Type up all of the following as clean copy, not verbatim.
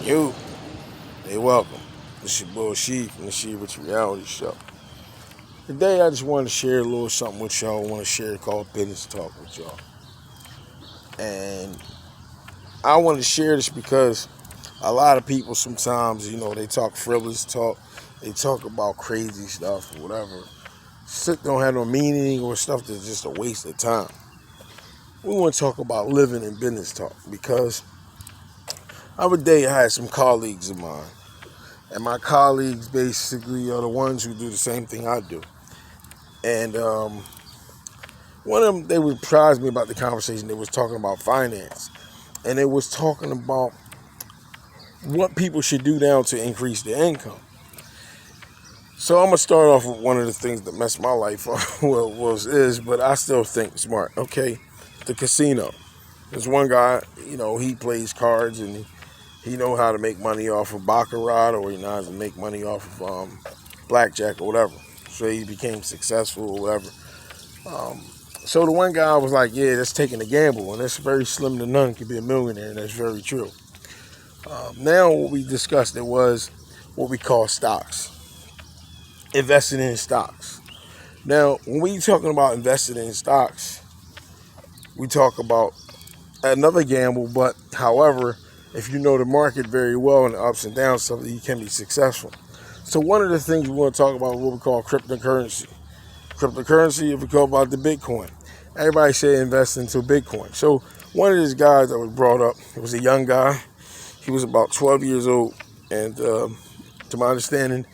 You, hey, welcome. This your boy She from the She Rich Reality Show. Today, I just wanted to share a little something with y'all. I want to share called Business Talk with y'all. And I want to share this because a lot of people sometimes, they talk frivolous talk. They talk about crazy stuff or whatever. Shit don't have no meaning or stuff that's just a waste of time. We want to talk about living in business talk because the other day I had some colleagues of mine. And my colleagues basically are the ones who do the same thing I do. And one of them, they would surprise me about the conversation. They was talking about finance. And they was talking about what people should do now to increase their income. So I'm going to start off with one of the things that messed my life up, but I still think smart. Okay, the casino. There's one guy, he plays cards and he know how to make money off of baccarat, or he knows how to make money off of blackjack or whatever. So he became successful or whatever. So the one guy was like, yeah, that's taking a gamble, and that's very slim to none can be a millionaire, and that's very true. Now what we discussed, it was what we call stocks. Investing in stocks. Now, when we talking about investing in stocks, we talk about another gamble, but however, if you know the market very well and the ups and downs, something you can be successful. So one of the things we want to talk about is what we call cryptocurrency. Cryptocurrency, if we talk about the Bitcoin. Everybody say invest into Bitcoin. So one of these guys that was brought up, it was a young guy. He was about 12 years old. And to my understanding,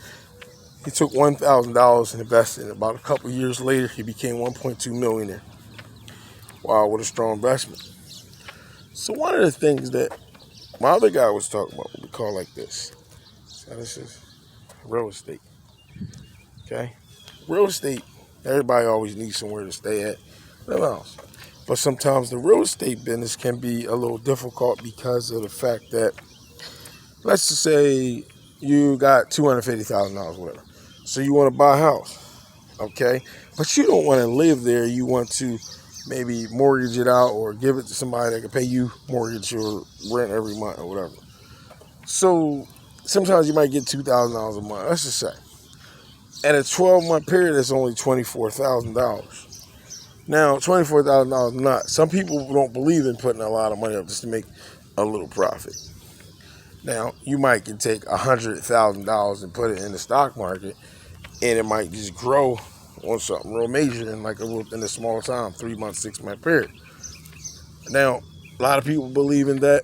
he took $1,000 and invested. About a couple years later, he became 1.2 millionaire. Wow, what a strong investment. So one of the things that my other guy was talking about, what we call like this. So this is real estate. Okay? Real estate, everybody always needs somewhere to stay at. Whatever else. But sometimes the real estate business can be a little difficult because of the fact that, let's just say you got $250,000, whatever. So you want to buy a house. Okay? But you don't want to live there. You want to maybe mortgage it out or give it to somebody that can pay you mortgage or rent every month or whatever. So sometimes you might get $2,000 a month. Let's just say. At a 12-month period, it's only $24,000. Now, $24,000 not. Some people don't believe in putting a lot of money up just to make a little profit. Now, you might can take $100,000 and put it in the stock market, and it might just grow on something real major in in a small time, 3 month, 6 month period. Now, a lot of people believe in that.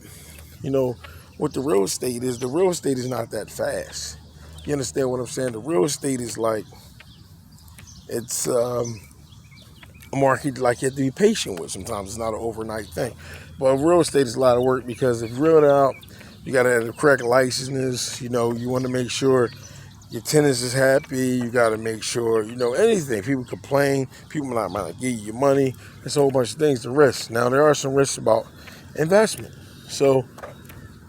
What the real estate is not that fast. You understand what I'm saying? The real estate is like, it's a market like you have to be patient with sometimes. It's not an overnight thing. But real estate is a lot of work because if you rent it out, you got to have the correct licenses. You want to make sure your tenants is happy. You got to make sure, anything. People complain. People might not give you your money. There's a whole bunch of things to risk. Now, there are some risks about investment. So,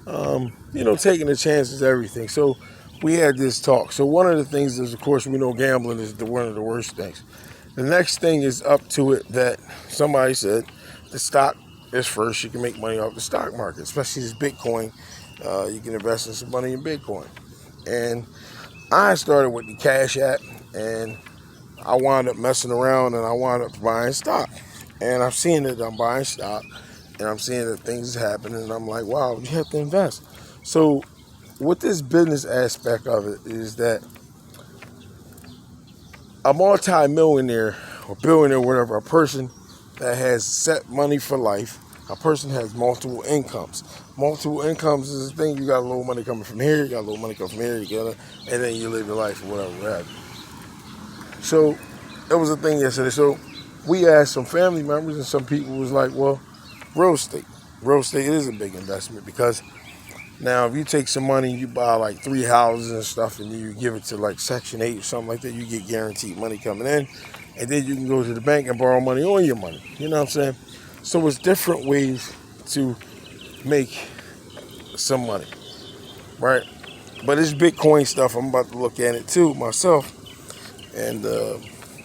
taking a chance is everything. So, we had this talk. So, one of the things is, of course, we know gambling is one of the worst things. The next thing is up to it that somebody said the stock is first. You can make money off the stock market, especially this Bitcoin. You can invest in some money in Bitcoin. And I started with the Cash App, and I wound up messing around, and I wound up buying stock. And I'm seeing that I'm buying stock, and I'm seeing that things is happening, and I'm like, wow, you have to invest. So with this business aspect of it is that a multi-millionaire or billionaire, whatever, a person that has set money for life, a person has multiple incomes. Multiple incomes is the thing. You got a little money coming from here, you got a little money coming from here together, and then you live your life or whatever. So that was the thing yesterday. So we asked some family members, and some people was like, well, real estate. Real estate is a big investment because now if you take some money, you buy like 3 houses and stuff, and you give it to like Section 8 or something like that, you get guaranteed money coming in, and then you can go to the bank and borrow money on your money. You know what I'm saying? So it's different ways to make some money, right? But it's Bitcoin stuff. I'm about to look at it too myself and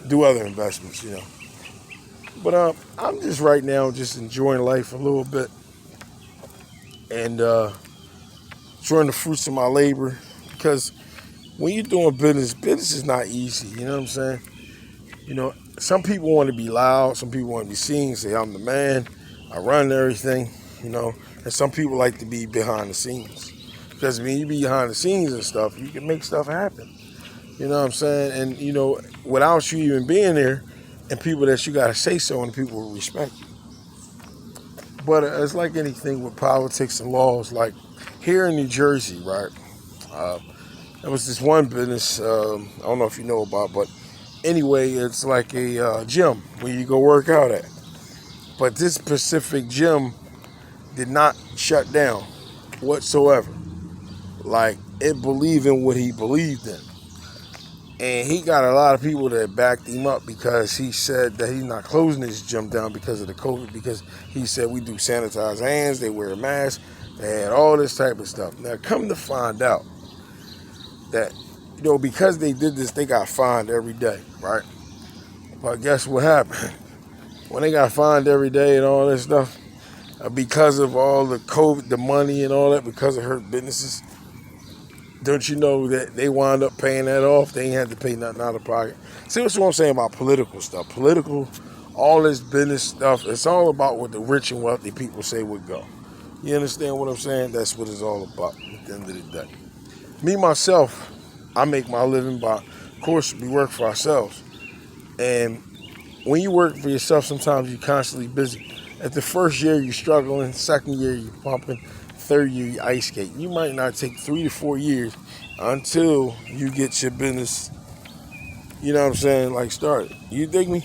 do other investments, But I'm just right now just enjoying life a little bit and enjoying the fruits of my labor. Because when you're doing business, business is not easy. You know what I'm saying? Some people want to be loud. Some people want to be seen. Say, I'm the man. I run everything. You know, and some people like to be behind the scenes. Because when you be behind the scenes and stuff, you can make stuff happen. You know what I'm saying? And, without you even being there, and people that you got to say so, and people will respect you. But it's like anything with politics and laws. Like here in New Jersey, right? There was this one business, I don't know if you know about, but anyway, it's like a gym where you go work out at. But this specific gym did not shut down whatsoever. Like, it believed in what he believed in. And he got a lot of people that backed him up because he said that he's not closing his gym down because of the COVID, because he said we do sanitize hands, they wear a mask, they had all this type of stuff. Now, come to find out that, because they did this, they got fined every day, right? But guess what happened? When they got fined every day and all this stuff, because of all the COVID, the money and all that, because of hurt businesses, don't you know that they wound up paying that off? They ain't had to pay nothing out of pocket. See, that's what I'm saying about political stuff. Political, all this business stuff, it's all about what the rich and wealthy people say would go. You understand what I'm saying? That's what it's all about at the end of the day. Me, myself, I make my living by, of course, we work for ourselves. And when you work for yourself, sometimes you're constantly busy. At the first year, you're struggling. Second year, you're pumping. Third year, you ice skate. You might not take 3 to 4 years until you get your business, you know what I'm saying, like started. You dig me?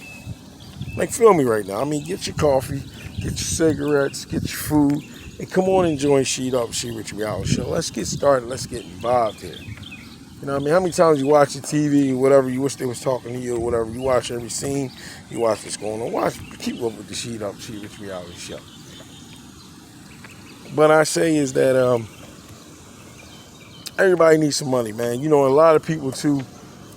Like, feel me right now. I mean, get your coffee, get your cigarettes, get your food, and come on and join Sheet Up, She Rich Reality Show. Let's get started. Let's get involved here. You know what I mean? How many times you watch the TV or whatever, you wish they was talking to you or whatever, you watch every scene, you watch what's going on. Keep up with the Sheet Up, She Rich Reality Show. But I say is that everybody needs some money, man. A lot of people too.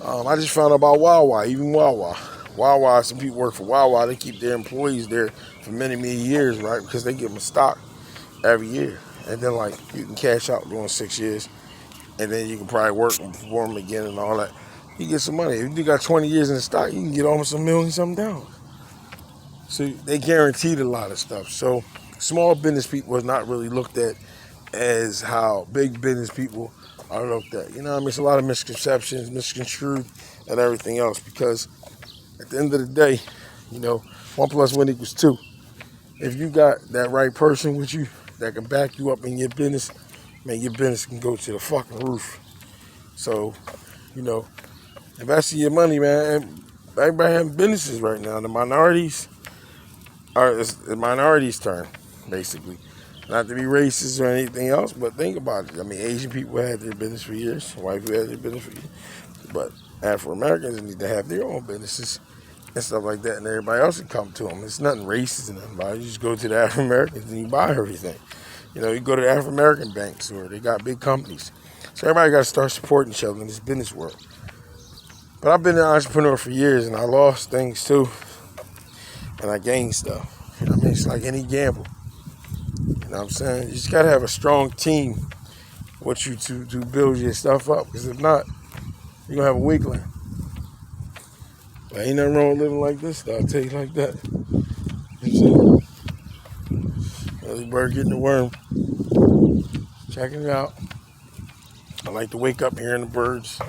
I just found out about Wawa, even Wawa. Wawa, some people work for Wawa. They keep their employees there for many, many years, right? Because they give them stock every year. And then, like, you can cash out during 6 years. And then you can probably work for them again and all that. You get some money. If you got 20 years in stock, you can get almost $1 million something dollars. So they guaranteed a lot of stuff. So small business people is not really looked at as how big business people are looked at. You know what I mean? It's a lot of misconceptions, misconstrued, and everything else. Because at the end of the day, 1 + 1 = 2. If you got that right person with you that can back you up in your business, man, your business can go to the fucking roof. So, invest in your money, man. Everybody having businesses right now. The minorities it's the minorities' turn, basically. Not to be racist or anything else, but think about it. I mean, Asian people had their business for years. White people had their business for years. But Afro-Americans need to have their own businesses and stuff like that, and everybody else can come to them. It's nothing racist in nothing about it. You just go to the Afro-Americans and you buy everything. You go to the Afro-American banks where they got big companies. So everybody got to start supporting each other in this business world. But I've been an entrepreneur for years, and I lost things too, and I gained stuff. It's like any gamble. You know what I'm saying? You just got to have a strong team with you to build your stuff up, because if not, you're going to have a weakling. But ain't nothing wrong with living like this, though, I'll tell you like that. You know what I'm saying? Early bird getting the worm. Checking it out. I like to wake up hearing the birds.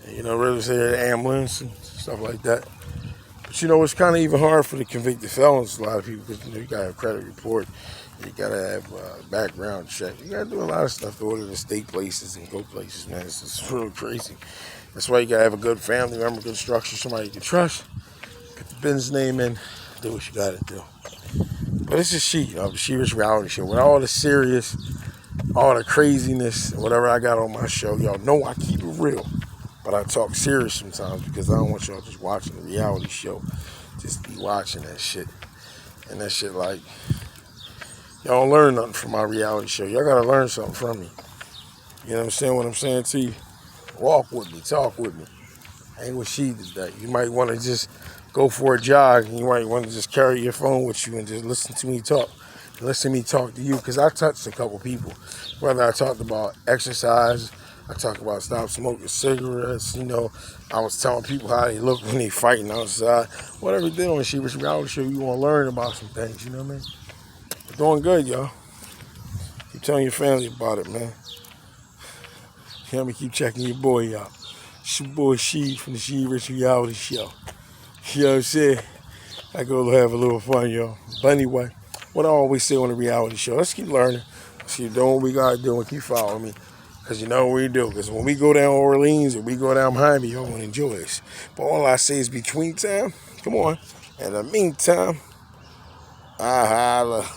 Really say the ambulance and stuff like that. But it's kind of even hard for the convicted felons, a lot of people, because you got to have credit report. You got to have background check. You got to do a lot of stuff to order to stay places and go places, man. It's really crazy. That's why you got to have a good family member, good structure, somebody you can trust. Put the business name in, do what you got to do. But it's just the She Rich Reality Show. With all the serious, all the craziness, whatever I got on my show, y'all know I keep it real. But I talk serious sometimes because I don't want y'all just watching the reality show. Just be watching that shit. And that shit, like, y'all don't learn nothing from my reality show. Y'all got to learn something from me. You know what I'm saying to you? Walk with me, talk with me. Hang with She today. You might want to just go for a jog, and you might want to just carry your phone with you and just listen to me talk. listen to me talk to you, because I touched a couple people. Whether I talked about exercise, I talked about stop smoking cigarettes, I was telling people how they look when they fighting outside. Whatever you're doing, she was reality show, you want to learn about some things, you know what I mean? We're doing good, y'all. Keep telling your family about it, man. Help me keep checking your boy out. It's your boy She from the She Rich Reality Show. You know what I'm saying? I go have a little fun, y'all. But anyway, what I always say on the reality show, let's keep learning. Let's keep doing what we got to do and keep following me. Because you know what we do. Because when we go down Orleans or we go down Miami, y'all want to enjoy this. But all I say is between time, come on. In the meantime, I holla.